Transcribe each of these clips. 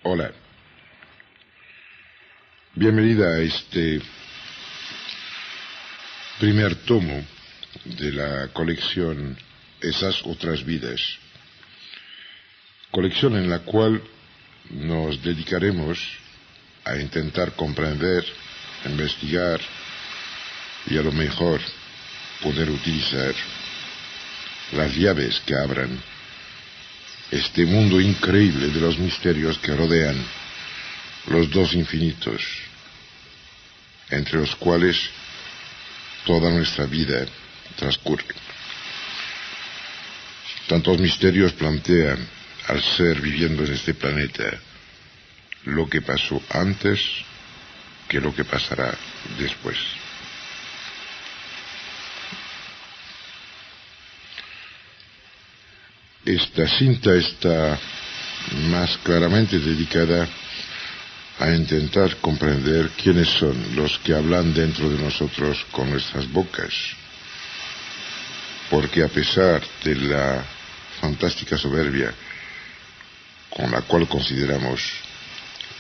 Hola, bienvenida a este primer tomo de la colección Esas otras vidas, colección en la cual nos dedicaremos a intentar comprender, investigar y a lo mejor poder utilizar las llaves que abran este mundo increíble de los misterios que rodean los dos infinitos, entre los cuales toda nuestra vida transcurre. Tantos misterios plantean al ser viviendo en este planeta lo que pasó antes que lo que pasará después. Esta cinta está más claramente dedicada a intentar comprender quiénes son los que hablan dentro de nosotros con nuestras bocas, porque a pesar de la fantástica soberbia con la cual consideramos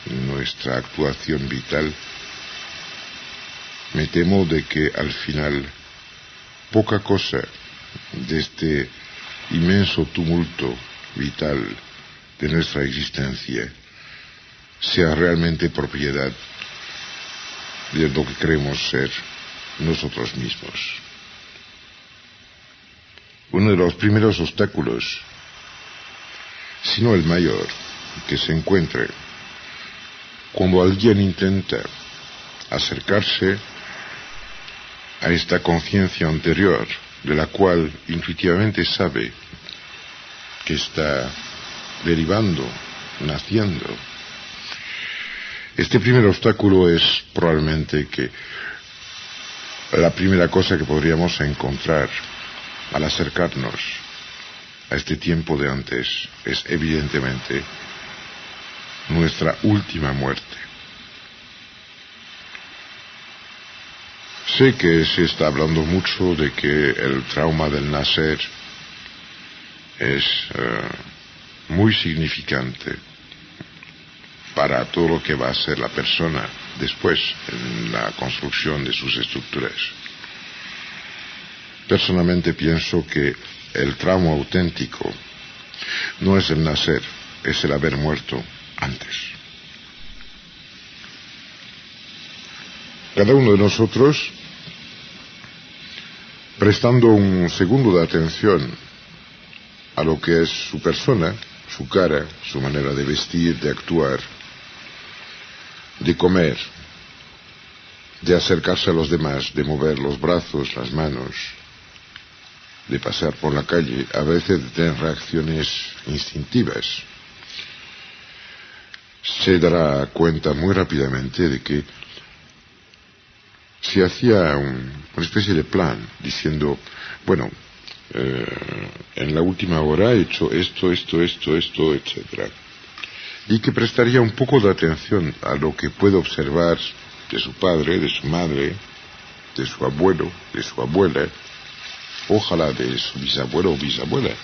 nuestra actuación vital, me temo de que al final poca cosa de este inmenso tumulto vital de nuestra existencia sea realmente propiedad de lo que creemos ser nosotros mismos. Uno de los primeros obstáculos, si no el mayor, que se encuentre cuando alguien intenta acercarse a esta conciencia anterior, de la cual intuitivamente sabe que está derivando, naciendo. Este primer obstáculo es probablemente que la primera cosa que podríamos encontrar al acercarnos a este tiempo de antes es evidentemente nuestra última muerte. Sé que se está hablando mucho de que el trauma del nacer es muy significante para todo lo que va a ser la persona después en la construcción de sus estructuras. Personalmente pienso que el trauma auténtico no es el nacer, es el haber muerto antes. Cada uno de nosotros, prestando un segundo de atención a lo que es su persona, su cara, su manera de vestir, de actuar, de comer, de acercarse a los demás, de mover los brazos, las manos, de pasar por la calle, a veces de tener reacciones instintivas, se dará cuenta muy rápidamente de que se hacía una especie de plan, diciendo, bueno, en la última hora he hecho esto, etc. Y que prestaría un poco de atención a lo que puede observar de su padre, de su madre, de su abuelo, de su abuela, ojalá de su bisabuelo o bisabuela.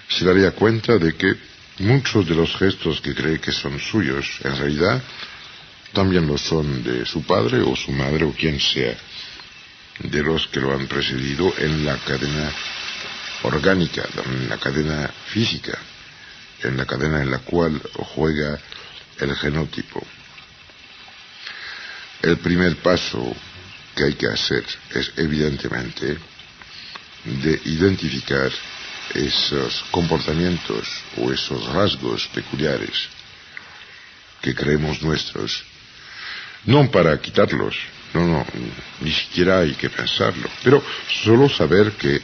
Se daría cuenta de que muchos de los gestos que cree que son suyos, en realidad, también lo son de su padre o su madre o quien sea, de los que lo han precedido en la cadena orgánica, en la cadena física, en la cadena en la cual juega el genotipo. El primer paso que hay que hacer es evidentemente de identificar esos comportamientos o esos rasgos peculiares que creemos nuestros, no para quitarlos, no, ni siquiera hay que pensarlo, pero solo saber que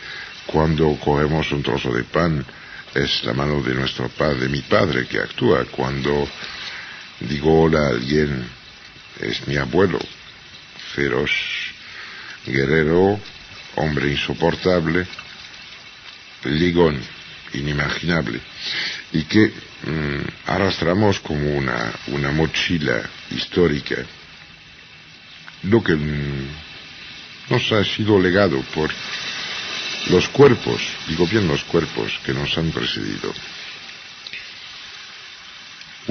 cuando cogemos un trozo de pan es la mano de nuestro padre, de mi padre que actúa. Cuando digo hola a alguien es mi abuelo, feroz, guerrero, hombre insoportable, ligón, inimaginable, y que arrastramos como una mochila histórica lo que nos ha sido legado por los cuerpos, digo bien los cuerpos que nos han precedido.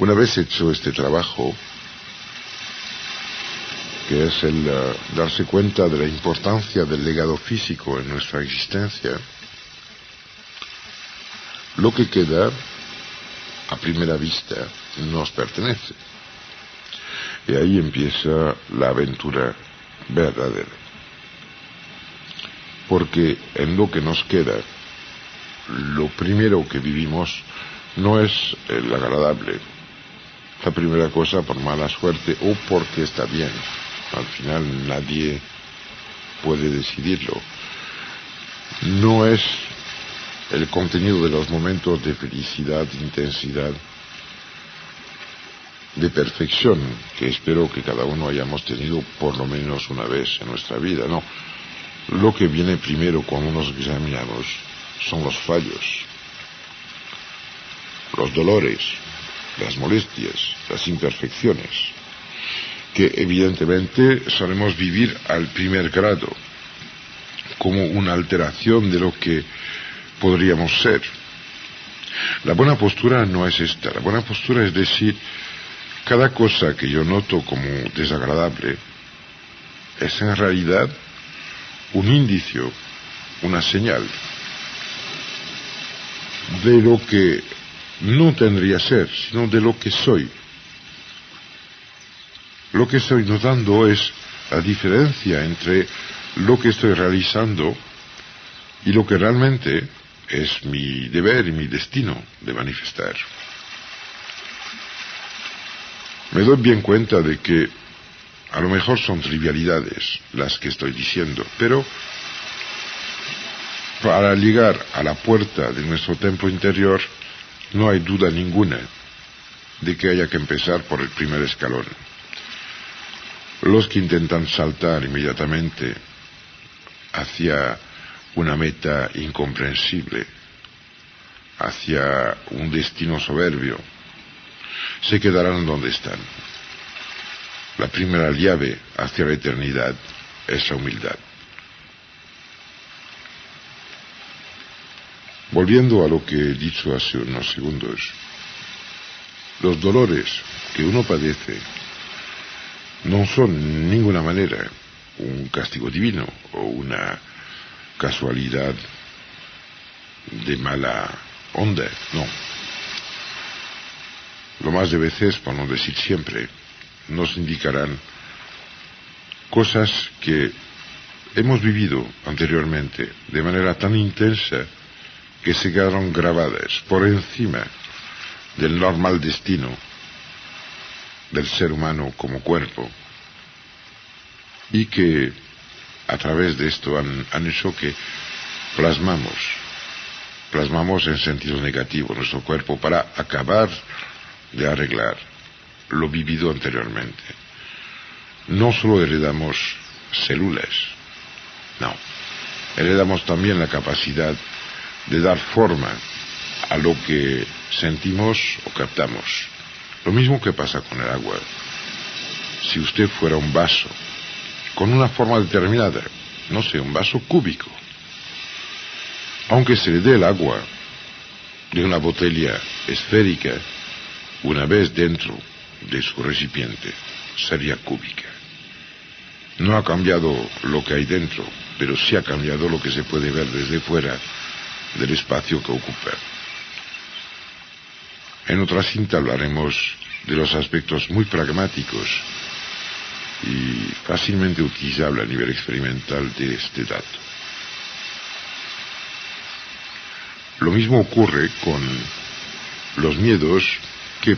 Una vez hecho este trabajo, que es el darse cuenta de la importancia del legado físico en nuestra existencia, lo que queda, a primera vista, nos pertenece. Y ahí empieza la aventura verdadera. Porque en lo que nos queda, lo primero que vivimos no es el agradable. La primera cosa por mala suerte o porque está bien. Al final nadie puede decidirlo. No es el contenido de los momentos de felicidad, de intensidad, de perfección, que espero que cada uno hayamos tenido por lo menos una vez en nuestra vida, no. Lo que viene primero cuando nos examinamos son los fallos, los dolores, las molestias, las imperfecciones, que evidentemente solemos vivir al primer grado, como una alteración de lo que podríamos ser. La buena postura no es esta. La buena postura es decir, cada cosa que yo noto como desagradable es en realidad un indicio, una señal de lo que no tendría ser, sino de lo que soy. Lo que estoy notando es la diferencia entre lo que estoy realizando y lo que realmente es mi deber y mi destino de manifestar. Me doy bien cuenta de que a lo mejor son trivialidades las que estoy diciendo, pero para llegar a la puerta de nuestro templo interior no hay duda ninguna de que haya que empezar por el primer escalón. Los que intentan saltar inmediatamente hacia una meta incomprensible, hacia un destino soberbio, se quedarán donde están. La primera llave hacia la eternidad es la humildad. Volviendo a lo que he dicho hace unos segundos, los dolores que uno padece no son en ninguna manera un castigo divino o una casualidad de mala onda, no. Lo más de veces, por no decir siempre, nos indicarán cosas que hemos vivido anteriormente de manera tan intensa que se quedaron grabadas por encima del normal destino del ser humano como cuerpo, y que a través de esto han hecho que plasmamos en sentido negativo nuestro cuerpo para acabar de arreglar lo vivido anteriormente. No solo heredamos células, no, heredamos también la capacidad de dar forma a lo que sentimos o captamos. Lo mismo que pasa con el agua. Si usted fuera un vaso con una forma determinada, no sé, un vaso cúbico, aunque se le dé el agua de una botella esférica, una vez dentro de su recipiente, sería cúbica. No ha cambiado lo que hay dentro, pero sí ha cambiado lo que se puede ver desde fuera del espacio que ocupa. En otra cinta hablaremos de los aspectos muy pragmáticos y fácilmente utilizable a nivel experimental de este dato. Lo mismo ocurre con los miedos que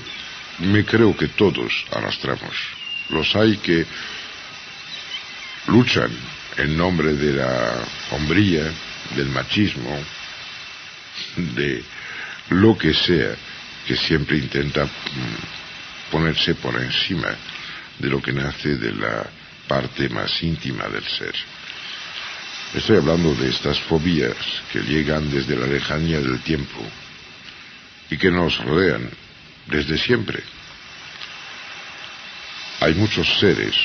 me creo que todos arrastramos. Los hay que luchan en nombre de la hombría, del machismo, de lo que sea, que siempre intenta ponerse por encima de lo que nace de la parte más íntima del ser. Estoy hablando de estas fobías que llegan desde la lejanía del tiempo y que nos rodean desde siempre. Hay muchos seres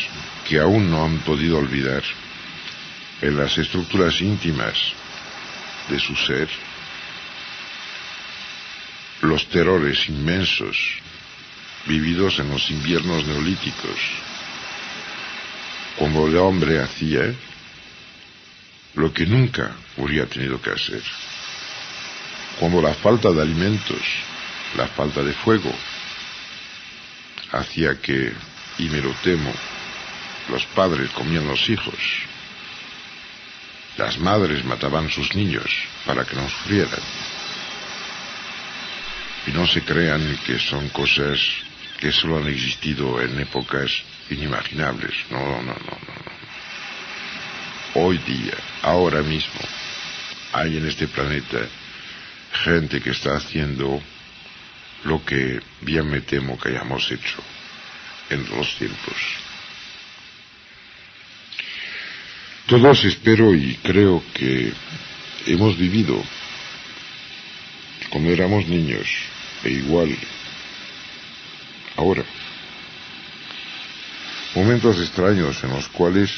que aún no han podido olvidar en las estructuras íntimas de su ser los terrores inmensos vividos en los inviernos neolíticos, cuando el hombre hacía lo que nunca habría tenido que hacer, cuando la falta de alimentos, la falta de fuego, hacía que, y me lo temo, los padres comían los hijos, las madres mataban sus niños para que no sufrieran. Y no se crean que son cosas que solo han existido en épocas inimaginables. No. Hoy día, ahora mismo, hay en este planeta gente que está haciendo lo que bien me temo que hayamos hecho en los tiempos. Todos espero y creo que hemos vivido cuando éramos niños, e igual ahora, momentos extraños en los cuales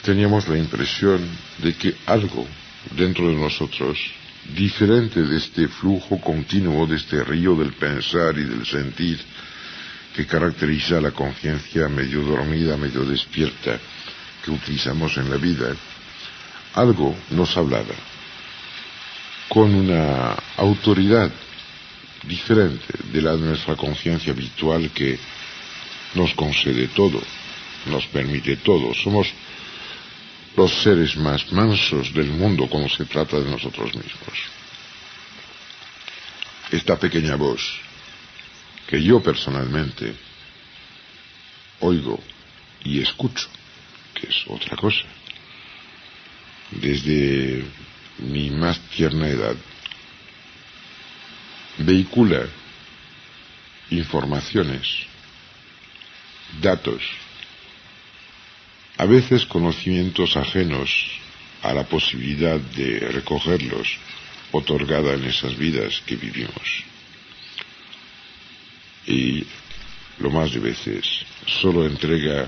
teníamos la impresión de que algo dentro de nosotros, diferente de este flujo continuo, de este río del pensar y del sentir que caracteriza la conciencia medio dormida, medio despierta que utilizamos en la vida, algo nos hablaba con una autoridad diferente de la de nuestra conciencia habitual, que nos concede todo, nos permite todo. Somos los seres más mansos del mundo cuando se trata de nosotros mismos. Esta pequeña voz que yo personalmente oigo y escucho, que es otra cosa, desde mi más tierna edad, vehicula informaciones, datos, a veces conocimientos ajenos a la posibilidad de recogerlos, otorgada en esas vidas que vivimos. Y lo más de veces solo entrega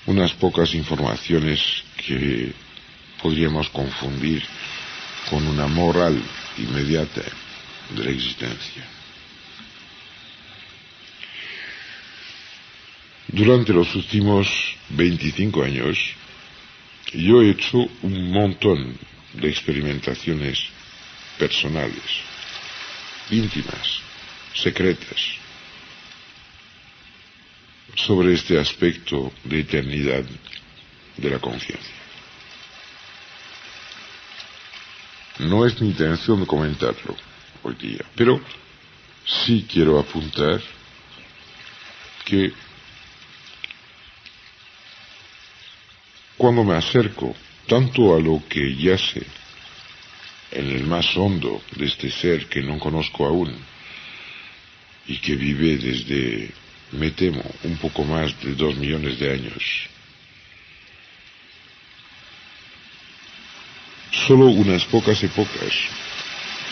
unas pocas informaciones que podríamos confundir con una moral inmediata de la existencia. Durante los últimos 25 años yo he hecho un montón de experimentaciones personales, íntimas, secretas, sobre este aspecto de eternidad de la conciencia. No es mi intención comentarlo hoy día, pero sí quiero apuntar que cuando me acerco tanto a lo que yace en el más hondo de este ser que no conozco aún y que vive desde, me temo, un poco más de 2 millones de años, solo unas pocas épocas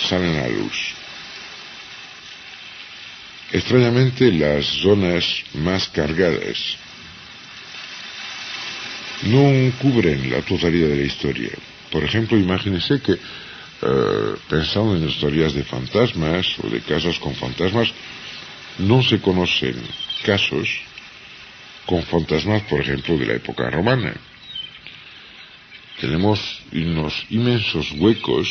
salen a la luz. Extrañamente, las zonas más cargadas no cubren la totalidad de la historia. Por ejemplo, imagínense que pensando en historias de fantasmas o de casas con fantasmas, no se conocen casos con fantasmas, por ejemplo, de la época romana. Tenemos unos inmensos huecos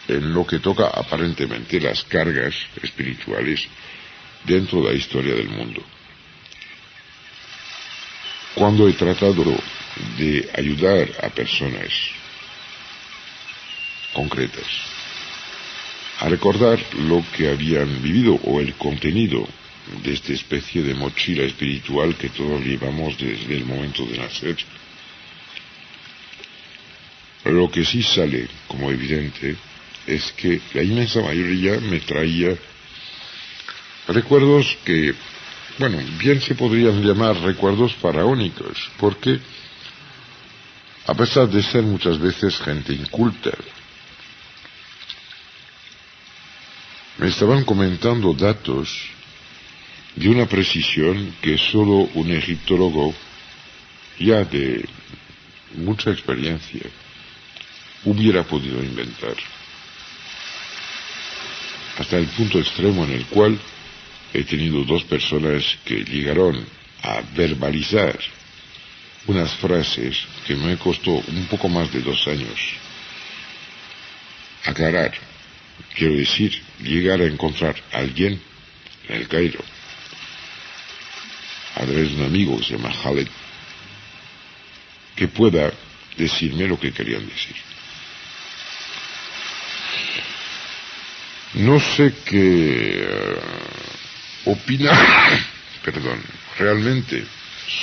en lo que toca aparentemente las cargas espirituales dentro de la historia del mundo. Cuando he tratado de ayudar a personas concretas a recordar lo que habían vivido o el contenido de esta especie de mochila espiritual que todos llevamos desde el momento de nacer, lo que sí sale como evidente es que la inmensa mayoría me traía recuerdos que, bueno, bien se podrían llamar recuerdos faraónicos, porque a pesar de ser muchas veces gente inculta, me estaban comentando datos de una precisión que solo un egiptólogo ya de mucha experiencia hubiera podido inventar. hasta el punto extremo en el cual he tenido dos personas que llegaron a verbalizar unas frases que me costó un poco más de 2 años aclarar. Quiero decir, llegar a encontrar a alguien en el Cairo, a través de un amigo que se llama Khaled, que pueda decirme lo que querían decir. No sé qué opinar, perdón, realmente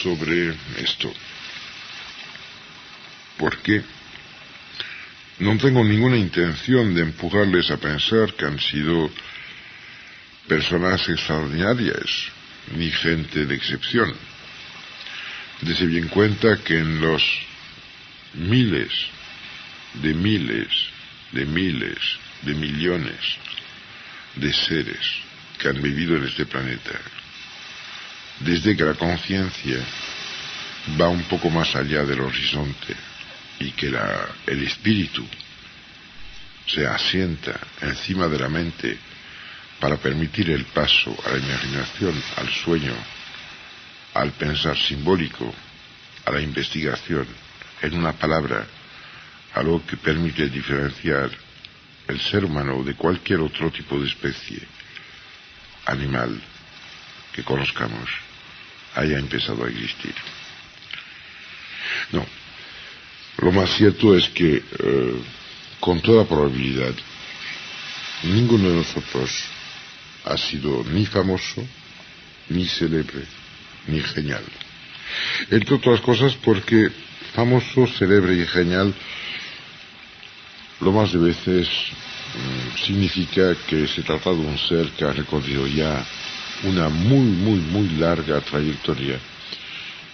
sobre esto, porque no tengo ninguna intención de empujarles a pensar que han sido personas extraordinarias, ni gente de excepción. Dese bien cuenta que en los miles, de millones de seres que han vivido en este planeta, desde que la conciencia va un poco más allá del horizonte y que el espíritu se asienta encima de la mente para permitir el paso a la imaginación, al sueño, al pensar simbólico, a la investigación, en una palabra, algo que permite diferenciar el ser humano de cualquier otro tipo de especie animal que conozcamos, haya empezado a existir. No, lo más cierto es que con toda probabilidad ninguno de nosotros ha sido ni famoso, ni célebre, ni genial. Entre otras cosas porque famoso, célebre y genial lo más de veces significa que se trata de un ser que ha recorrido ya una muy larga trayectoria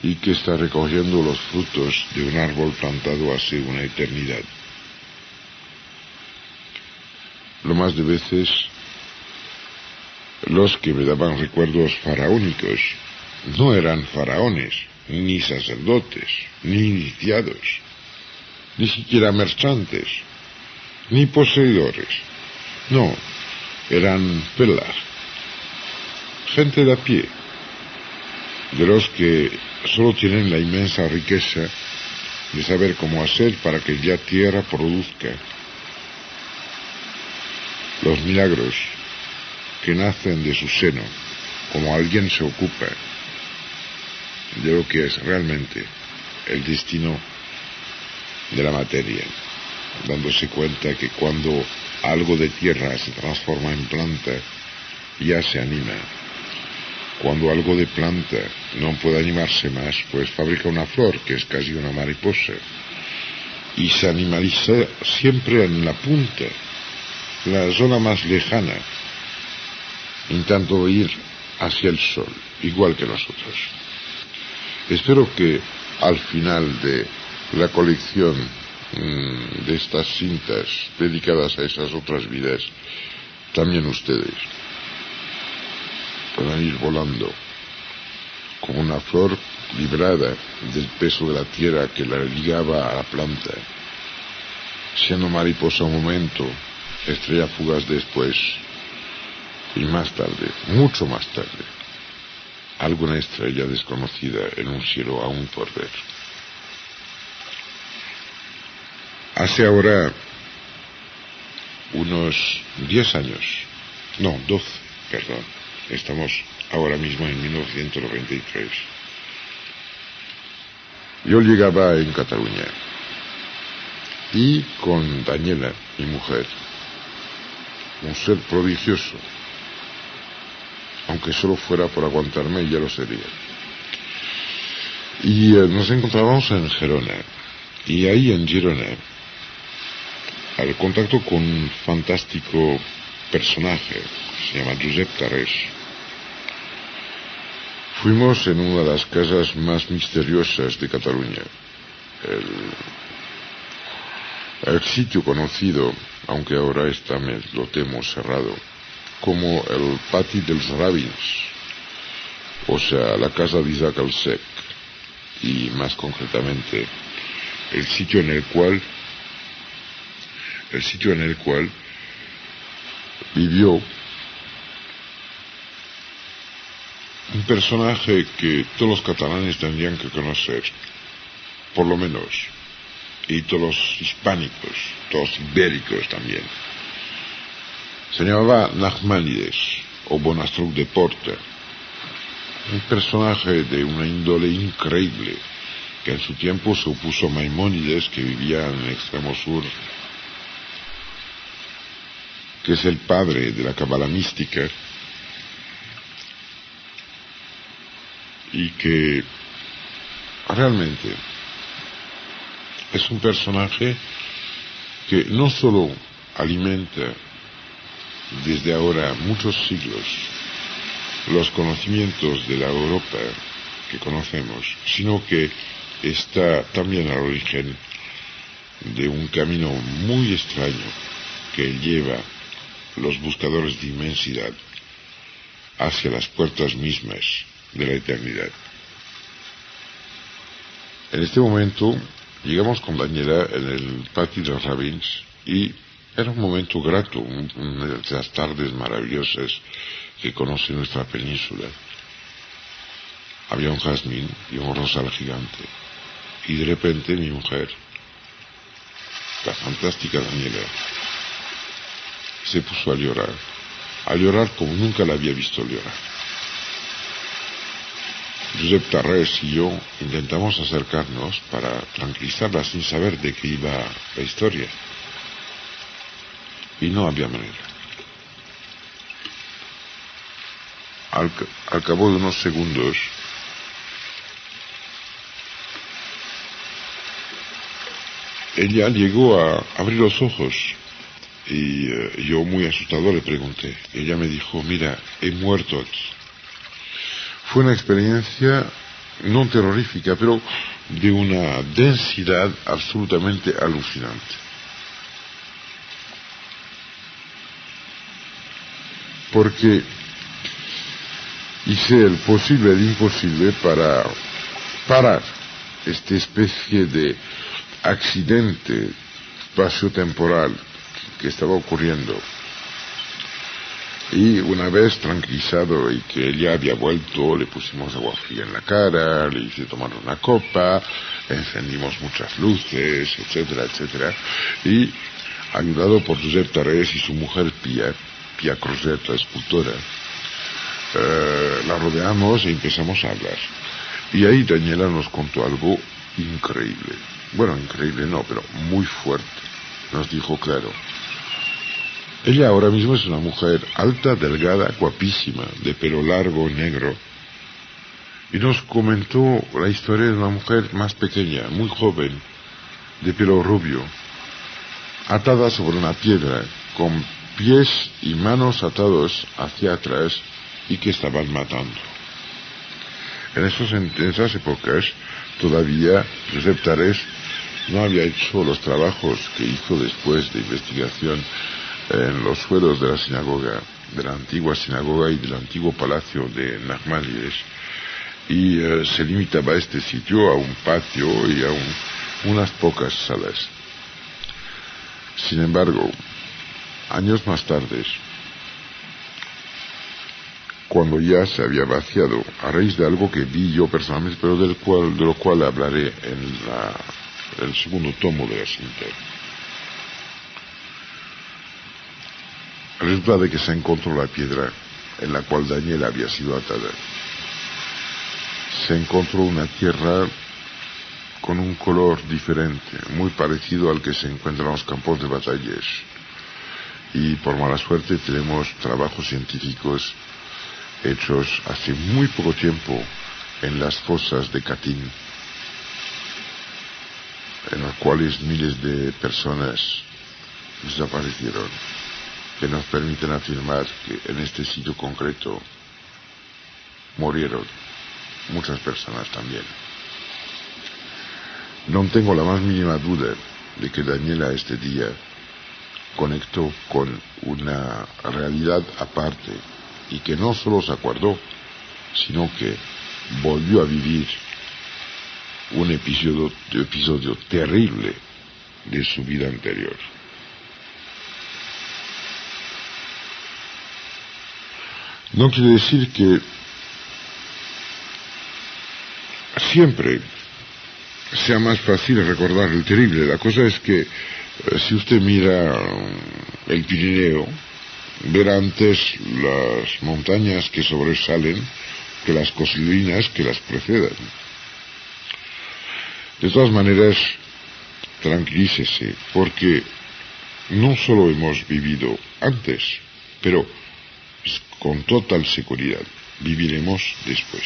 y que está recogiendo los frutos de un árbol plantado hace una eternidad. Lo más de veces los que me daban recuerdos faraónicos no eran faraones, ni sacerdotes, ni iniciados, ni siquiera mercantes, ni poseedores. No, eran pelas, gente de a pie, de los que solo tienen la inmensa riqueza de saber cómo hacer para que ya tierra produzca los milagros que nacen de su seno, como alguien se ocupa de lo que es realmente el destino de la materia, dándose cuenta que cuando algo de tierra se transforma en planta, ya se anima. Cuando algo de planta no puede animarse más, pues fabrica una flor, que es casi una mariposa, y se animaliza siempre en la punta, la zona más lejana, intentando ir hacia el sol, igual que nosotros. Espero que al final de la colección de estas cintas dedicadas a esas otras vidas, también ustedes puedan ir volando como una flor librada del peso de la tierra que la ligaba a la planta, siendo mariposa un momento, estrella fugaz después, y más tarde, mucho más tarde, alguna estrella desconocida en un cielo aún por ver. Hace ahora unos 10 años, no, 12, perdón, estamos ahora mismo en 1993. Yo llegaba en Cataluña y con Daniela, mi mujer, un ser prodigioso, aunque solo fuera por aguantarme, ya lo sería. Y nos encontrábamos en Gerona, y ahí en Girona, al contacto con un fantástico personaje, se llama Josep Tarrés. Fuimos en una de las casas más misteriosas de Cataluña, el sitio conocido, aunque ahora está, lo temo, cerrado, como el Pati dels Rabins, o sea, la casa de Isaac el Sec, y más concretamente el sitio en el cual vivió un personaje que todos los catalanes tendrían que conocer, por lo menos, y todos los hispánicos, todos los ibéricos también. Se llamaba Nachmanides, o Bonastruc de Porta, un personaje de una índole increíble, que en su tiempo se opuso a Maimónides, que vivía en el extremo sur, que es el padre de la cábala mística, y que realmente es un personaje que no solo alimenta desde ahora muchos siglos los conocimientos de la Europa que conocemos, sino que está también al origen de un camino muy extraño que lleva los buscadores de inmensidad hacia las puertas mismas de la eternidad. En este momento llegamos con Daniela en el patio de los Rabins y era un momento grato, una de las tardes maravillosas que conoce nuestra península. Había un jazmín y un rosal gigante, y de repente mi mujer, la fantástica Daniela, se puso a llorar como nunca la había visto llorar. Josep Tarrés y yo intentamos acercarnos para tranquilizarla sin saber de qué iba la historia. Y no había manera. Al cabo de unos segundos, ella llegó a abrir los ojos y yo muy asustado le pregunté. Ella me dijo, mira, he muerto aquí. Fue una experiencia no terrorífica, pero de una densidad absolutamente alucinante. Porque hice el posible y el imposible para parar esta especie de accidente espaciotemporal que estaba ocurriendo. Y una vez tranquilizado y que ella había vuelto, le pusimos agua fría en la cara, le hice tomar una copa, encendimos muchas luces, etcétera, etcétera. Y ayudado por Josep Tarrés y su mujer Pia Cruzet, la escultora, la rodeamos e empezamos a hablar. Y ahí Daniela nos contó algo increíble. Bueno, increíble no, pero muy fuerte. Nos dijo claro. Ella ahora mismo es una mujer alta, delgada, guapísima, de pelo largo, negro. Y nos comentó la historia de una mujer más pequeña, muy joven, de pelo rubio, atada sobre una piedra, con pies y manos atados hacia atrás y que estaban matando. En esas épocas, todavía Josep Tarrés no había hecho los trabajos que hizo después de investigación en los suelos de la sinagoga, de la antigua sinagoga y del antiguo palacio de Nachmanides, y se limitaba a este sitio, a un patio y a unas pocas salas. Sin embargo, años más tarde, cuando ya se había vaciado, a raíz de algo que vi yo personalmente, pero de lo cual hablaré en el segundo tomo de la cinta, resulta de que se encontró la piedra en la cual Daniela había sido atada. Se encontró una tierra con un color diferente, muy parecido al que se encuentra en los campos de batallas. Y por mala suerte tenemos trabajos científicos hechos hace muy poco tiempo en las fosas de Katyn, en las cuales miles de personas desaparecieron, que nos permiten afirmar que en este sitio concreto murieron muchas personas también. No tengo la más mínima duda de que Daniela este día conectó con una realidad aparte y que no solo se acordó, sino que volvió a vivir un episodio terrible de su vida anterior. No quiere decir que siempre sea más fácil recordar el terrible. La cosa es que si usted mira el Pirineo, verá antes las montañas que sobresalen que las colinas que las precedan. De todas maneras, tranquilícese, porque no solo hemos vivido antes, pero con total seguridad viviremos después.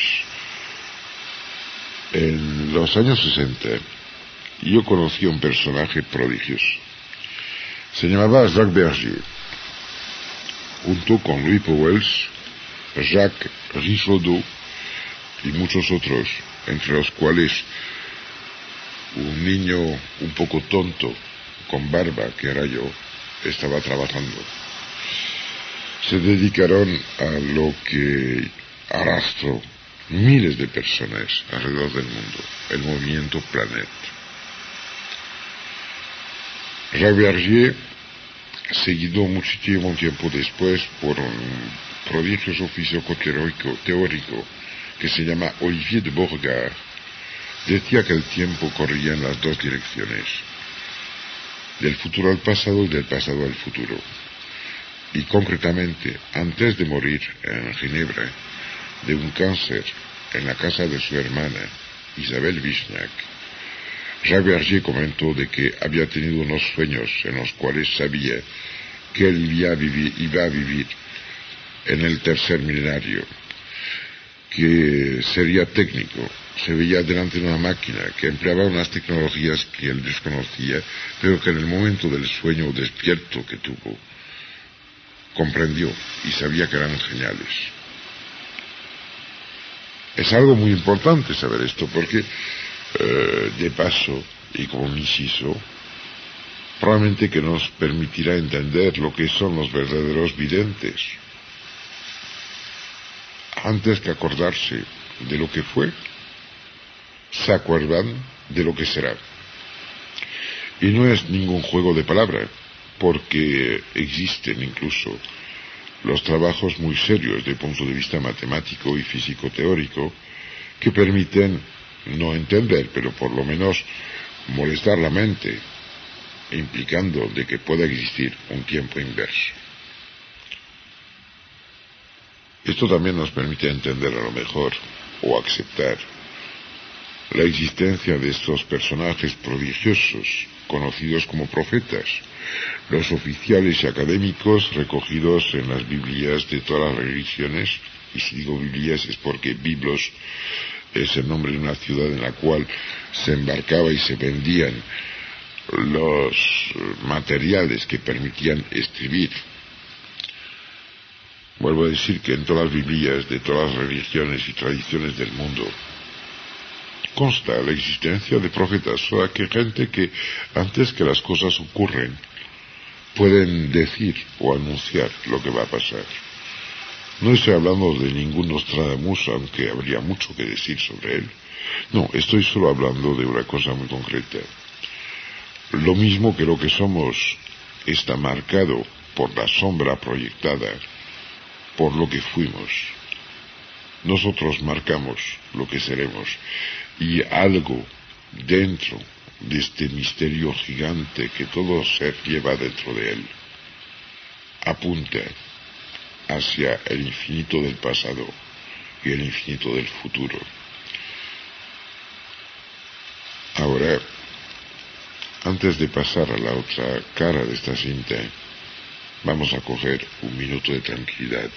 En los años 60 yo conocí a un personaje prodigioso. Se llamaba Jacques Bergier. Junto con Louis Pauwels, Jacques Richaudot y muchos otros, entre los cuales un niño un poco tonto, con barba, que era yo, estaba trabajando. Se dedicaron a lo que arrastró miles de personas alrededor del mundo, el movimiento Planet. Jacques Bergier, seguido muchísimo tiempo después por un prodigioso físico teórico que se llama Olivier de Beauregard, decía que el tiempo corría en las dos direcciones, del futuro al pasado y del pasado al futuro. Y concretamente, antes de morir en Ginebra de un cáncer en la casa de su hermana, Isabelle Vishniac, Jacques Bergier comentó de que había tenido unos sueños en los cuales sabía que él iba a vivir en el tercer milenario, que sería técnico, se veía delante de una máquina que empleaba unas tecnologías que él desconocía, pero que en el momento del sueño despierto que tuvo, comprendió y sabía que eran geniales. Es algo muy importante saber esto, porque de paso, y como un inciso, probablemente que nos permitirá entender lo que son los verdaderos videntes. Antes que acordarse de lo que fue, se acuerdan de lo que será. Y no es ningún juego de palabras, porque existen incluso los trabajos muy serios desde el punto de vista matemático y físico teórico que permiten no entender, pero por lo menos molestar la mente, implicando de que pueda existir un tiempo inverso. Esto también nos permite entender a lo mejor, o aceptar, la existencia de estos personajes prodigiosos, conocidos como profetas, los oficiales y académicos recogidos en las Biblias de todas las religiones, y si digo Biblias es porque Biblos es el nombre de una ciudad en la cual se embarcaba y se vendían los materiales que permitían escribir. Vuelvo a decir que en todas las Biblias de todas las religiones y tradiciones del mundo consta la existencia de profetas, o sea, que gente que antes que las cosas ocurren pueden decir o anunciar lo que va a pasar. No estoy hablando de ningún Nostradamus, aunque habría mucho que decir sobre él. No, estoy solo hablando de una cosa muy concreta. Lo mismo que lo que somos está marcado por la sombra proyectada, por lo que fuimos. Nosotros marcamos lo que seremos, y algo dentro de este misterio gigante que todo ser lleva dentro de él apunta hacia el infinito del pasado y el infinito del futuro. Ahora, antes de pasar a la otra cara de esta cinta, vamos a coger un minuto de tranquilidad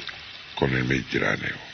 con el Mediterráneo.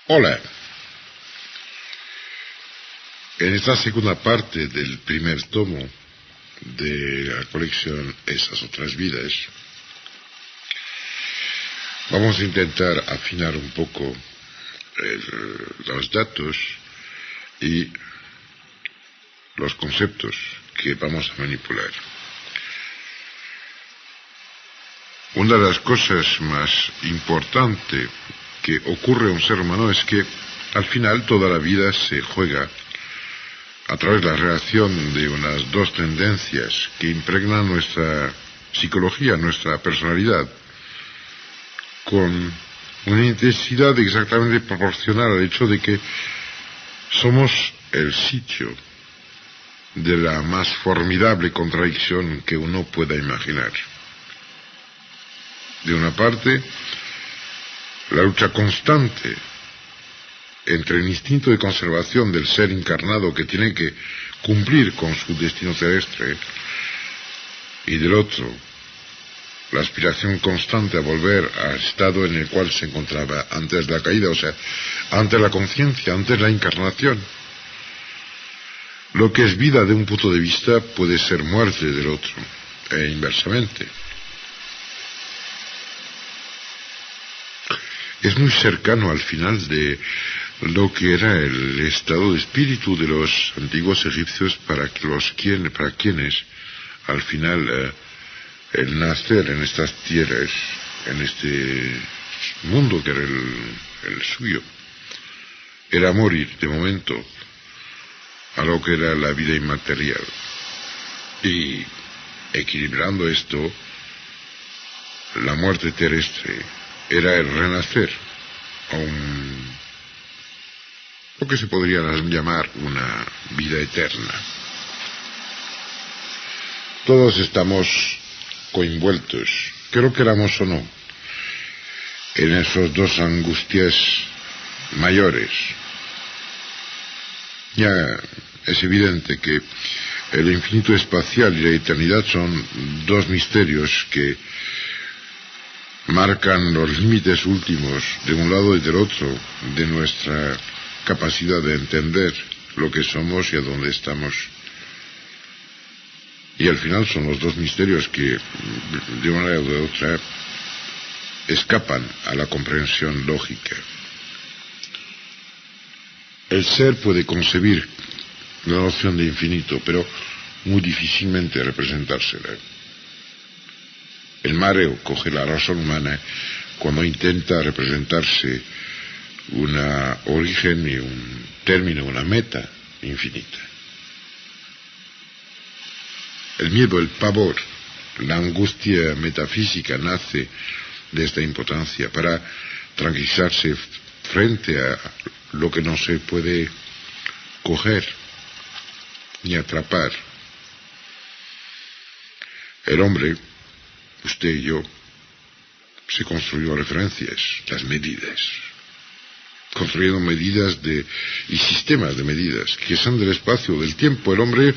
Hola. En esta segunda parte del primer tomo de la colección Esas otras vidas, vamos a intentar afinar un poco los datos y los conceptos que vamos a manipular. Una de las cosas más importantes que ocurre a un ser humano es que al final toda la vida se juega a través de la relación de unas dos tendencias que impregnan nuestra psicología, nuestra personalidad, con una intensidad exactamente proporcional al hecho de que somos el sitio de la más formidable contradicción que uno pueda imaginar. De una parte, la lucha constante entre el instinto de conservación del ser encarnado que tiene que cumplir con su destino terrestre, y del otro, la aspiración constante a volver al estado en el cual se encontraba antes de la caída, o sea, antes la conciencia, antes la encarnación. Lo que es vida de un punto de vista puede ser muerte del otro, e inversamente. Es muy cercano al final de lo que era el estado de espíritu de los antiguos egipcios para quienes al final el nacer en estas tierras, en este mundo que era el suyo, era morir de momento a lo que era la vida inmaterial. Y equilibrando esto, la muerte terrestre era el renacer a lo que se podría llamar una vida eterna. Todos estamos coenvueltos, que lo queramos o no, en esas dos angustias mayores. Ya es evidente que el infinito espacial y la eternidad son dos misterios que marcan los límites últimos de un lado y del otro de nuestra capacidad de entender lo que somos y a dónde estamos. Y al final son los dos misterios que, de una manera u de otra, escapan a la comprensión lógica. El ser puede concebir la noción de infinito, pero muy difícilmente representársela. El mareo coge la razón humana cuando intenta representarse un origen y un término, una meta infinita. El miedo, el pavor, la angustia metafísica nace de esta impotencia para tranquilizarse frente a lo que no se puede coger ni atrapar. El hombre, usted y yo, se construyó referencias, las medidas, construyendo medidas y sistemas de medidas que son del espacio, del tiempo. El hombre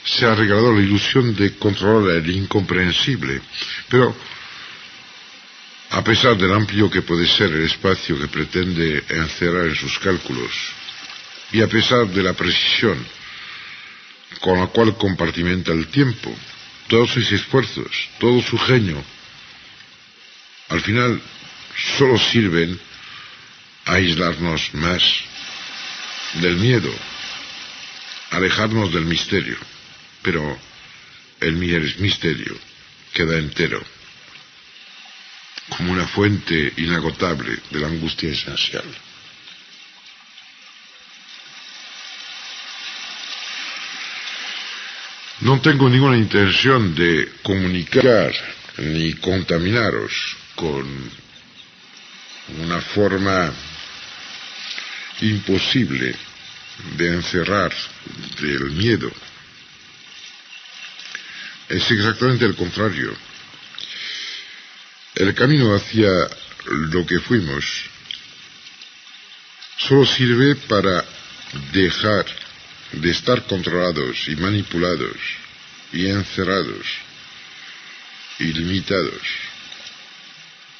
se ha regalado la ilusión de controlar el incomprensible, pero a pesar del amplio que puede ser el espacio que pretende encerrar en sus cálculos, y a pesar de la precisión con la cual compartimenta el tiempo, todos sus esfuerzos, todo su genio, al final solo sirven a aislarnos más del miedo, alejarnos del misterio, pero el misterio queda entero, como una fuente inagotable de la angustia esencial. No tengo ninguna intención de comunicar ni contaminaros con una forma imposible de encerrar del miedo. Es exactamente el contrario. El camino hacia lo que fuimos solo sirve para dejar de estar controlados y manipulados y encerrados y limitados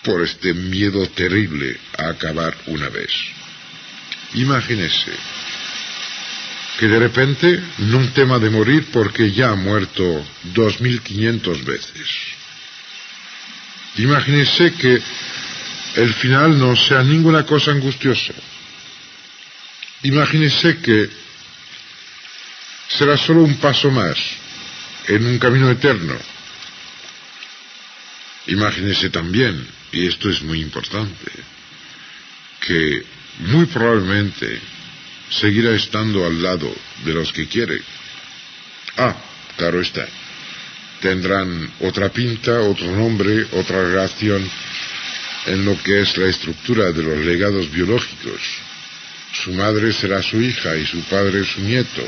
por este miedo terrible a acabar una vez. Imagínese que de repente no tema de morir porque ya ha muerto 2500 veces. Imagínese que el final no sea ninguna cosa angustiosa. Imagínese que será solo un paso más en un camino eterno. Imagínese también, y esto es muy importante, que muy probablemente seguirá estando al lado de los que quiere. Claro está, tendrán otra pinta, otro nombre, otra relación en lo que es la estructura de los legados biológicos. Su madre será su hija y su padre su nieto.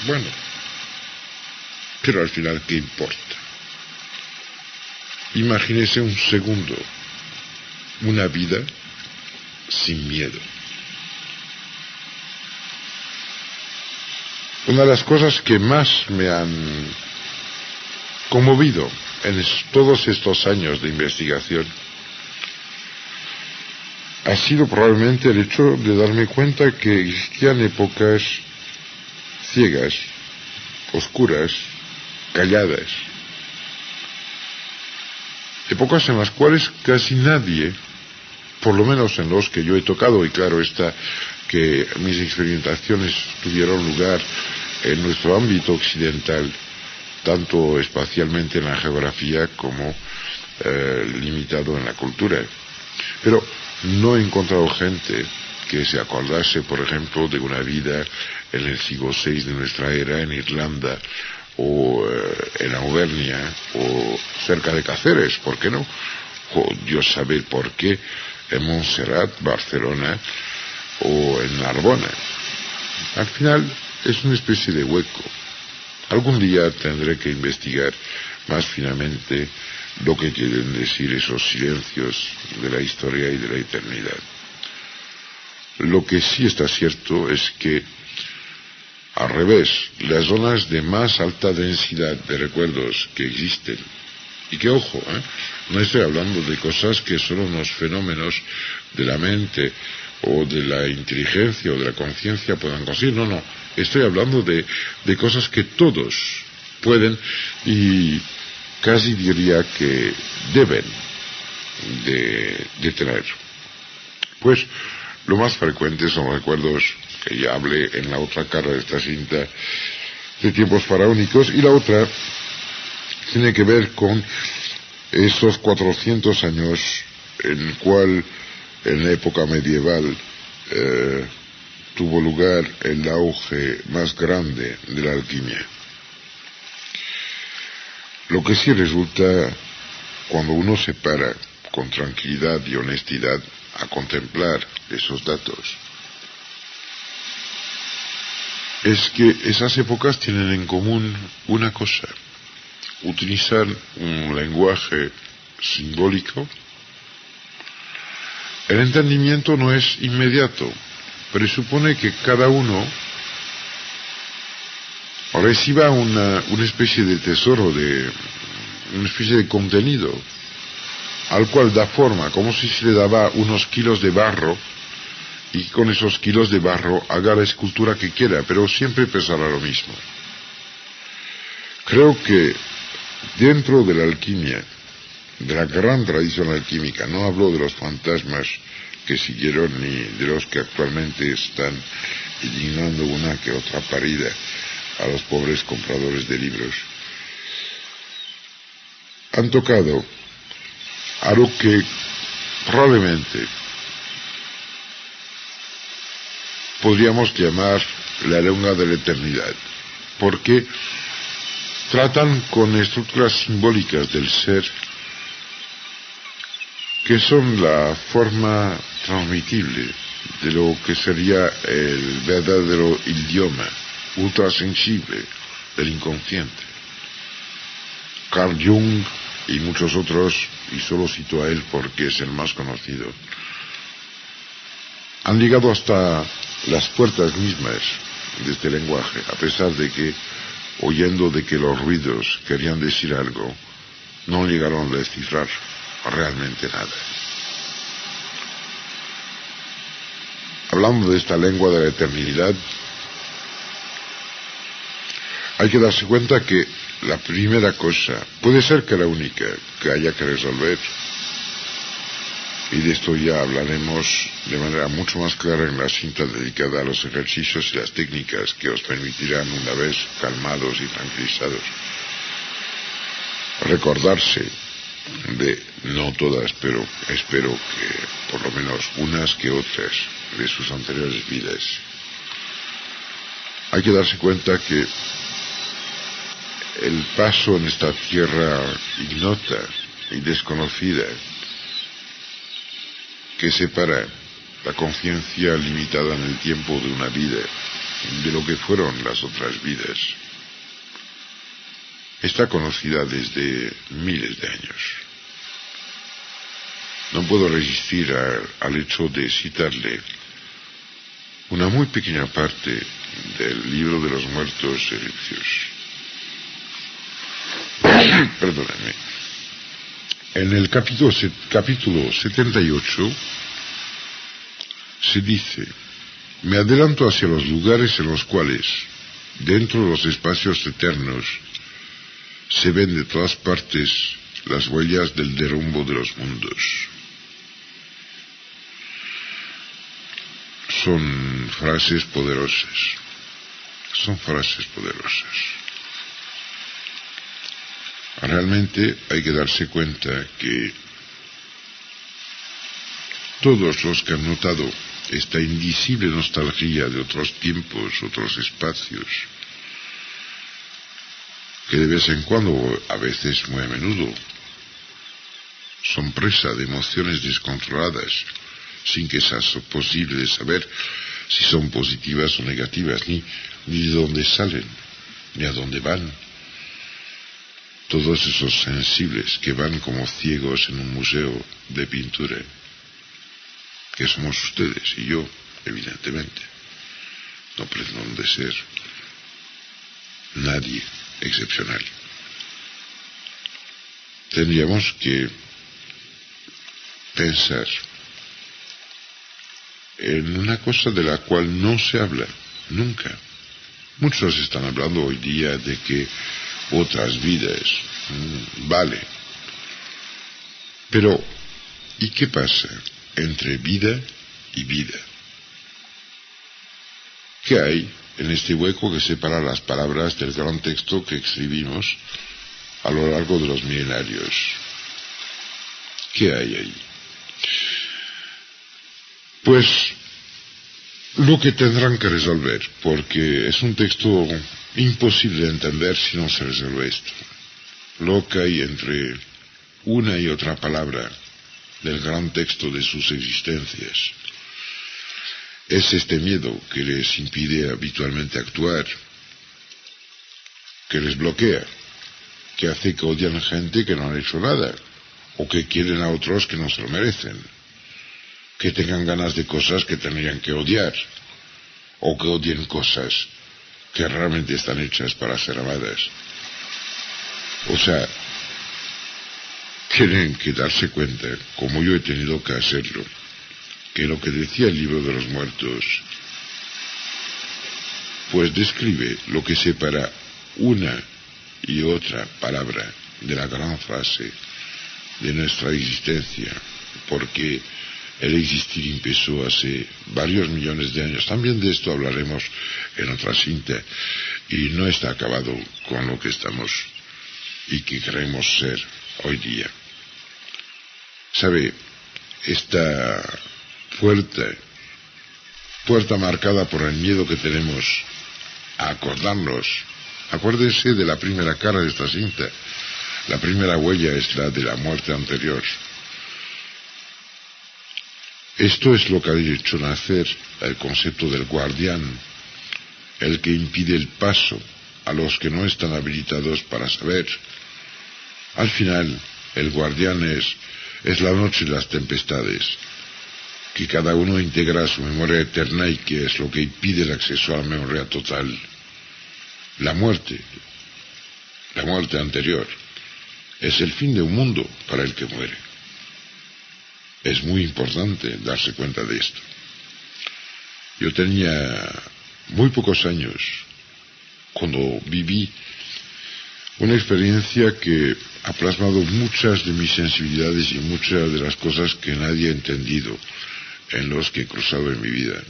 Bueno, pero al final, ¿qué importa? Imagínese un segundo, una vida sin miedo. Una de las cosas que más me han conmovido en todos estos años de investigación ha sido probablemente el hecho de darme cuenta que existían épocas ciegas, oscuras, calladas. Épocas en las cuales casi nadie, por lo menos en los que yo he tocado, y claro está que mis experimentaciones tuvieron lugar en nuestro ámbito occidental, tanto espacialmente en la geografía como limitado en la cultura. Pero no he encontrado gente que se acordase, por ejemplo, de una vida en el siglo VI de nuestra era en Irlanda, o en Auvernia, o cerca de Cáceres, ¿por qué no? O Dios sabe por qué en Montserrat, Barcelona, o en Narbona. Al final es una especie de hueco. Algún día tendré que investigar más finamente lo que quieren decir esos silencios de la historia y de la eternidad. Lo que sí está cierto es que, al revés, las zonas de más alta densidad de recuerdos que existen, y que ojo, no estoy hablando de cosas que son unos fenómenos de la mente o de la inteligencia o de la conciencia puedan conseguir, no, estoy hablando de cosas que todos pueden y casi diría que deben de tener. Pues lo más frecuente son recuerdos que ya hablé en la otra cara de esta cinta de tiempos faraónicos, y la otra tiene que ver con esos 400 años en el cual en la época medieval tuvo lugar el auge más grande de la alquimia. Lo que sí resulta, cuando uno se para con tranquilidad y honestidad a contemplar esos datos, es que esas épocas tienen en común una cosa: utilizar un lenguaje simbólico. El entendimiento no es inmediato, presupone que cada uno reciba una especie de tesoro, una especie de contenido, al cual da forma, como si se le daba unos kilos de barro, y con esos kilos de barro haga la escultura que quiera, pero siempre pesará lo mismo. Creo que dentro de la alquimia, de la gran tradición alquímica, no hablo de los fantasmas que siguieron ni de los que actualmente están indignando una que otra parida a los pobres compradores de libros, han tocado a lo que probablemente podríamos llamar la lengua de la eternidad, porque tratan con estructuras simbólicas del ser que son la forma transmitible de lo que sería el verdadero idioma ultrasensible del inconsciente. Carl Jung y muchos otros, y solo cito a él porque es el más conocido, han llegado hasta las puertas mismas de este lenguaje, a pesar de que, oyendo de que los ruidos querían decir algo, no llegaron a descifrar realmente nada. hablando de esta lengua de la eternidad, hay que darse cuenta que la primera cosa, puede ser que la única que haya que resolver, y de esto ya hablaremos de manera mucho más clara en la cinta dedicada a los ejercicios y las técnicas que os permitirán, una vez calmados y tranquilizados, recordarse de, no todas, pero espero que por lo menos unas que otras de sus anteriores vidas. Hay que darse cuenta que el paso en esta tierra ignota y desconocida que separa la conciencia limitada en el tiempo de una vida de lo que fueron las otras vidas está conocida desde miles de años. No puedo resistir al hecho de citarle una muy pequeña parte del libro de los muertos egipcios. Perdónenme. En el capítulo 78 se dice: me adelanto hacia los lugares en los cuales, dentro de los espacios eternos, se ven de todas partes las huellas del derrumbo de los mundos. Son frases poderosas. Son frases poderosas. Realmente hay que darse cuenta que todos los que han notado esta indecible nostalgia de otros tiempos, otros espacios, que de vez en cuando, a veces muy a menudo, son presa de emociones descontroladas, sin que sea posible de saber si son positivas o negativas, ni de dónde salen, ni a dónde van. Todos esos sensibles que van como ciegos en un museo de pintura, que somos ustedes y yo, evidentemente. No pretenden ser nadie excepcional. Tendríamos que pensar en una cosa de la cual no se habla nunca. Muchos están hablando hoy día de que otras vidas, vale. Pero, ¿y qué pasa entre vida y vida? ¿Qué hay en este hueco que separa las palabras del gran texto que escribimos a lo largo de los milenios? ¿Qué hay ahí? Pues lo que tendrán que resolver, porque es un texto imposible de entender si no se resuelve esto. Lo que hay entre una y otra palabra del gran texto de sus existencias es este miedo que les impide habitualmente actuar, que les bloquea, que hace que odian a gente que no han hecho nada, o que quieren a otros que no se lo merecen, que tengan ganas de cosas que tendrían que odiar, o que odien cosas que realmente están hechas para ser amadas. O sea, tienen que darse cuenta, como yo he tenido que hacerlo, que lo que decía el libro de los muertos, pues describe lo que separa una y otra palabra de la gran frase de nuestra existencia, porque el existir empezó hace varios millones de años. También de esto hablaremos en otra cinta, y no está acabado con lo que estamos y que queremos ser hoy día. ¿Sabe? Esta puerta marcada por el miedo que tenemos a acordarnos. Acuérdese de la primera cara de esta cinta. La primera huella es la de la muerte anterior. Esto es lo que ha hecho nacer el concepto del guardián, el que impide el paso a los que no están habilitados para saber. Al final, el guardián es la noche y las tempestades, que cada uno integra a su memoria eterna y que es lo que impide el acceso a la memoria total. La muerte anterior, es el fin de un mundo para el que muere. Es muy importante darse cuenta de esto. Yo tenía muy pocos años cuando viví una experiencia que ha plasmado muchas de mis sensibilidades y muchas de las cosas que nadie ha entendido en los que he cruzado en mi vida.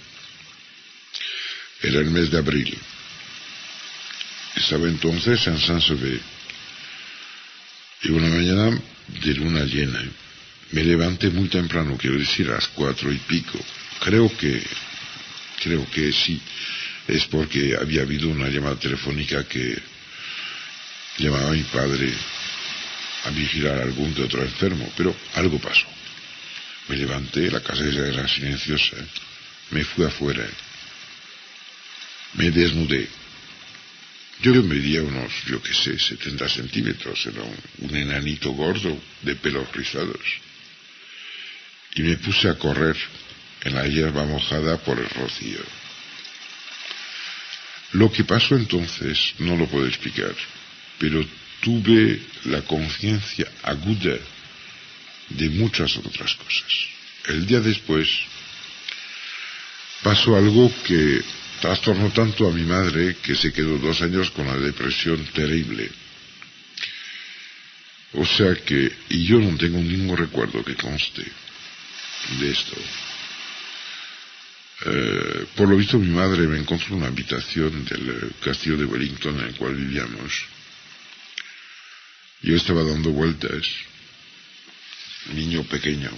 Era el mes de abril. Estaba entonces en Saint-Sever y una mañana de luna llena me levanté muy temprano, quiero decir a las 4:00. Creo que sí, es porque había habido una llamada telefónica que llamaba a mi padre a vigilar a algún de otro enfermo, pero algo pasó. Me levanté, la casa era silenciosa, me fui afuera, me desnudé. Yo medía unos, 70 centímetros, era un enanito gordo de pelos rizados. Y me puse a correr en la hierba mojada por el rocío. Lo que pasó entonces no lo puedo explicar, pero tuve la conciencia aguda de muchas otras cosas. El día después pasó algo que trastornó tanto a mi madre que se quedó 2 años con la depresión terrible. O sea que, y yo no tengo ningún recuerdo que conste de esto. Por lo visto mi madre me encontró en una habitación del castillo de Wellington en el cual vivíamos. Yo estaba dando vueltas, niño pequeño,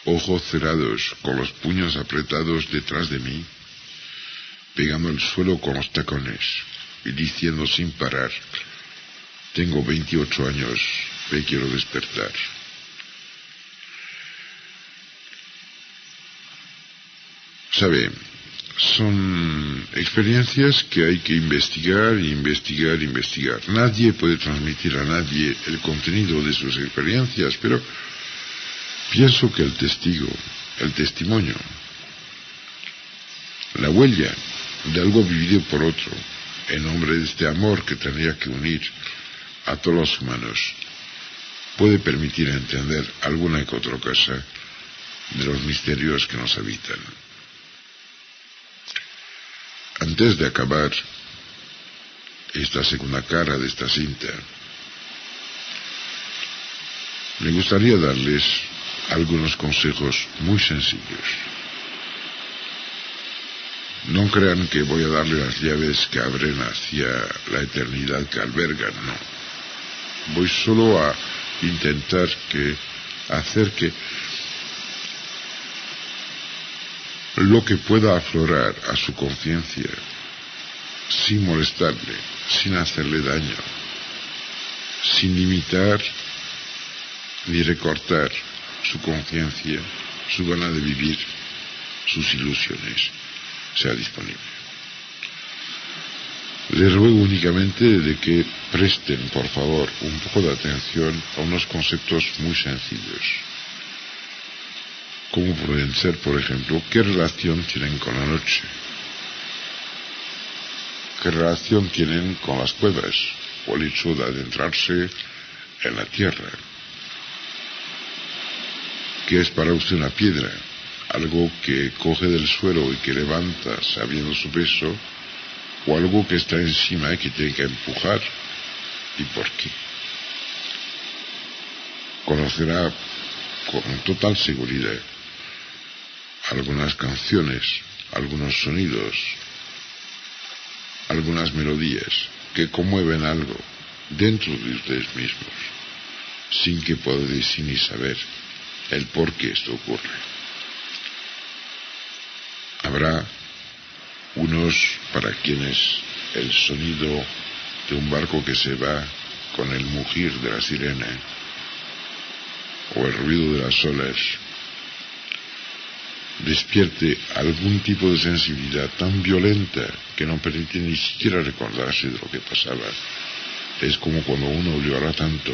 ojos cerrados, con los puños apretados detrás de mí, pegando el suelo con los tacones y diciendo sin parar: tengo 28 años, me quiero despertar. ¿Sabe? Son experiencias que hay que investigar. Nadie puede transmitir a nadie el contenido de sus experiencias, pero pienso que el testimonio, la huella de algo vivido por otro, en nombre de este amor que tendría que unir a todos los humanos, puede permitir entender alguna que otra cosa de los misterios que nos habitan. Antes de acabar esta segunda cara de esta cinta, me gustaría darles algunos consejos muy sencillos. No crean que voy a darles las llaves que abren hacia la eternidad que albergan, no. Voy solo a intentar hacer que lo que pueda aflorar a su conciencia, sin molestarle, sin hacerle daño, sin limitar ni recortar su conciencia, su gana de vivir, sus ilusiones, sea disponible. Les ruego únicamente de que presten, por favor, un poco de atención a unos conceptos muy sencillos, como pueden ser, por ejemplo, ¿qué relación tienen con la noche? ¿Qué relación tienen con las cuevas o el hecho de adentrarse en la tierra? ¿Qué es para usted una piedra? ¿Algo que coge del suelo y que levanta sabiendo su peso? ¿O algo que está encima y que tiene que empujar? ¿Y por qué? Conocerá con total seguridad algunas canciones, algunos sonidos, algunas melodías que conmueven algo dentro de ustedes mismos, sin que puedan decir ni saber el por qué esto ocurre. Habrá unos para quienes el sonido de un barco que se va con el mugir de la sirena o el ruido de las olas despierte algún tipo de sensibilidad tan violenta que no permite ni siquiera recordarse de lo que pasaba. Es como cuando uno llora tanto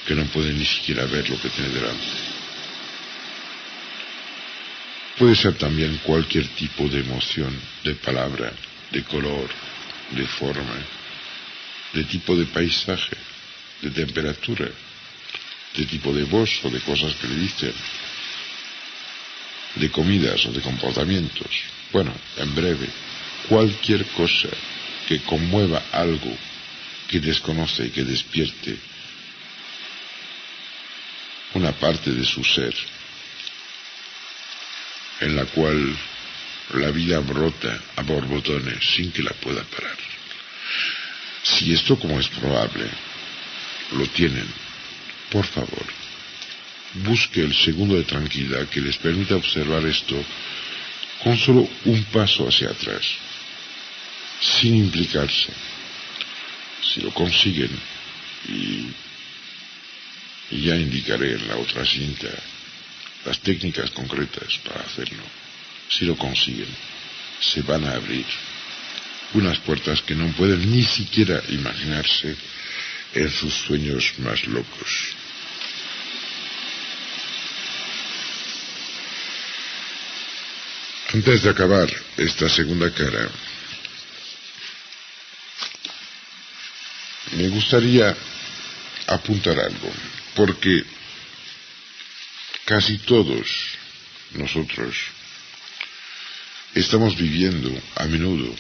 que no puede ni siquiera ver lo que tiene delante. Puede ser también cualquier tipo de emoción, de palabra, de color, de forma, de tipo de paisaje, de temperatura, de tipo de voz o de cosas que le dicen. de comidas o de comportamientos. Bueno, en breve, cualquier cosa que conmueva algo que desconoce y que despierte una parte de su ser en la cual la vida brota a borbotones sin que la pueda parar. Si esto, como es probable, lo tienen, por favor, busque el segundo de tranquilidad que les permita observar esto con solo un paso hacia atrás, sin implicarse. Si lo consiguen, y ya indicaré en la otra cinta las técnicas concretas para hacerlo, si lo consiguen, se van a abrir unas puertas que no pueden ni siquiera imaginarse en sus sueños más locos. Antes de acabar esta segunda cara, me gustaría apuntar algo, porque casi todos nosotros estamos viviendo a menudo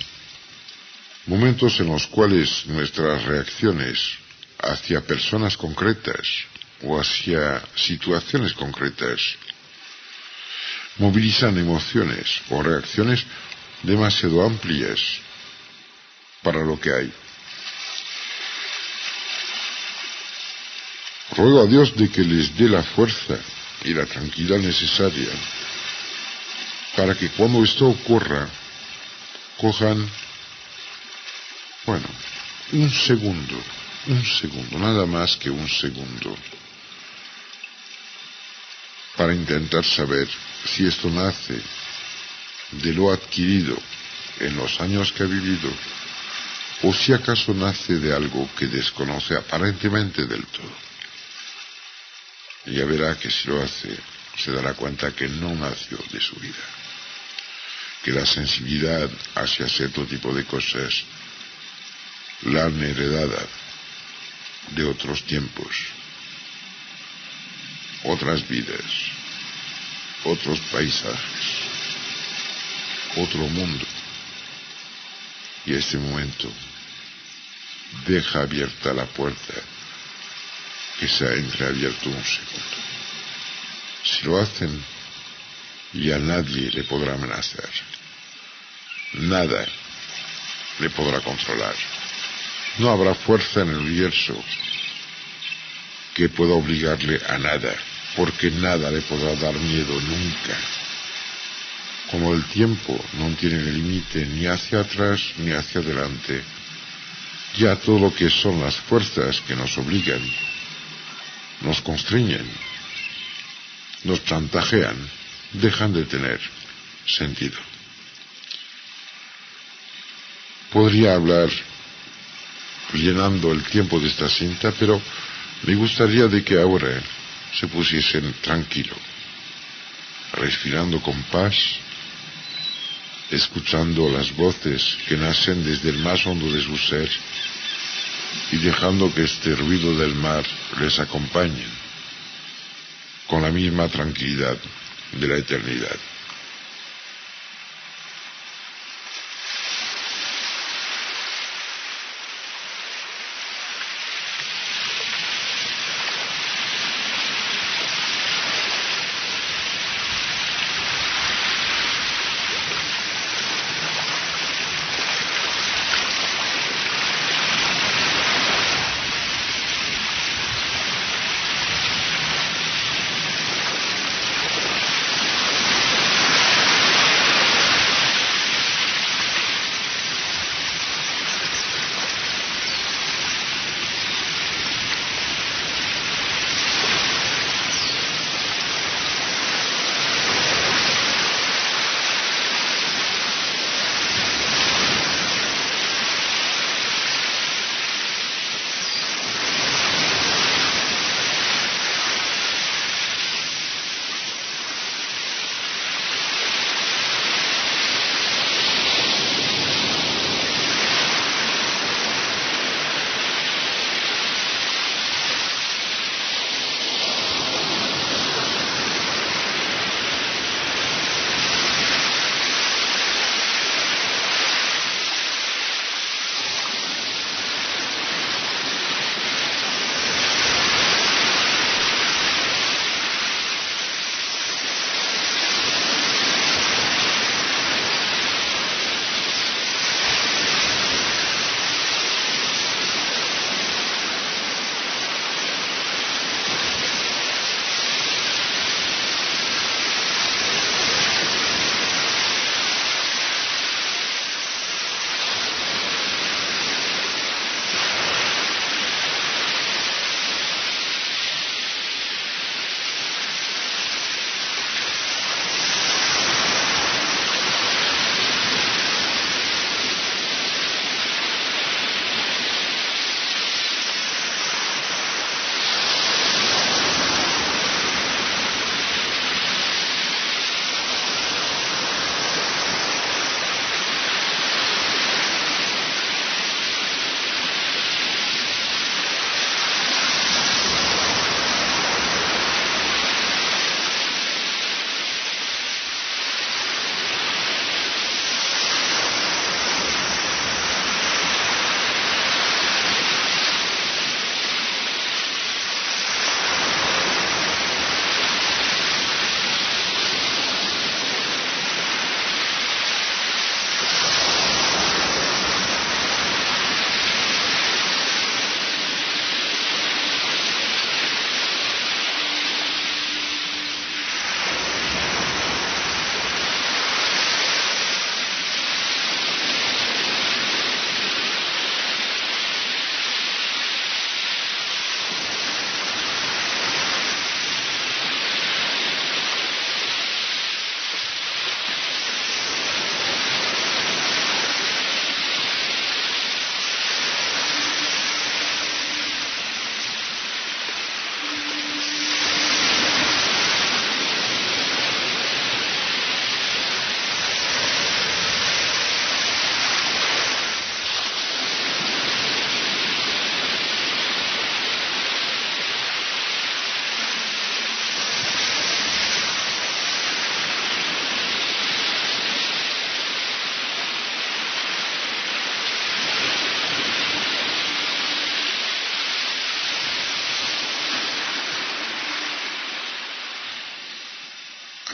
momentos en los cuales nuestras reacciones hacia personas concretas o hacia situaciones concretas movilizan emociones o reacciones demasiado amplias para lo que hay. Ruego a Dios de que les dé la fuerza y la tranquilidad necesaria para que cuando esto ocurra cojan, un segundo, nada más que un segundo, para intentar saber si esto nace de lo adquirido en los años que ha vivido o si acaso nace de algo que desconoce aparentemente del todo. Y ya verá que si lo hace, se dará cuenta que no nació de su vida, que la sensibilidad hacia cierto tipo de cosas la han heredada de otros tiempos, otras vidas, otros paisajes, otro mundo. Y este momento deja abierta la puerta que se ha entreabierto un segundo. Si lo hacen, ya nadie le podrá amenazar, nada le podrá controlar. No habrá fuerza en el universo que pueda obligarle a nada, porque nada le podrá dar miedo nunca. Como el tiempo no tiene límite ni hacia atrás ni hacia adelante, ya todo lo que son las fuerzas que nos obligan, nos constriñen, nos chantajean, dejan de tener sentido. Podría hablar llenando el tiempo de esta cinta, pero me gustaría de que ahora se pusiesen tranquilo, respirando con paz, escuchando las voces que nacen desde el más hondo de su ser y dejando que este ruido del mar les acompañe con la misma tranquilidad de la eternidad.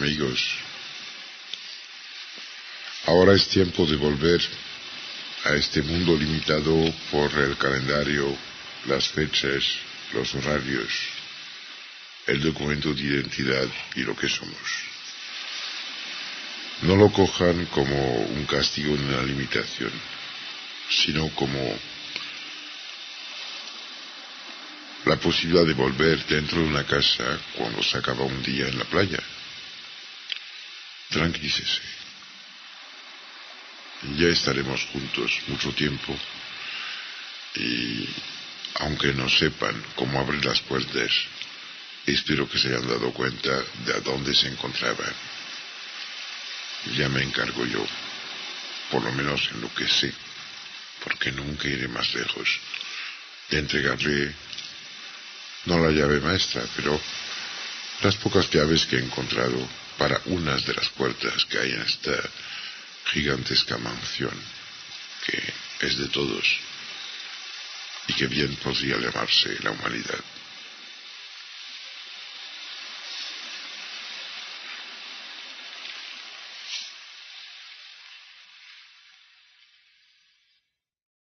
amigos, ahora es tiempo de volver a este mundo limitado por el calendario, las fechas, los horarios, el documento de identidad y lo que somos. No lo cojan como un castigo ni una limitación, sino como la posibilidad de volver dentro de una casa cuando se acaba un día en la playa. Tranquilícese. Ya estaremos juntos mucho tiempo y aunque no sepan cómo abrir las puertas, espero que se hayan dado cuenta de a dónde se encontraban. Ya me encargo yo, por lo menos en lo que sé, porque nunca iré más lejos, de entregarle no la llave maestra, pero las pocas llaves que he encontrado para unas de las puertas que hay en esta gigantesca mansión, que es de todos y que bien podría llamarse la humanidad.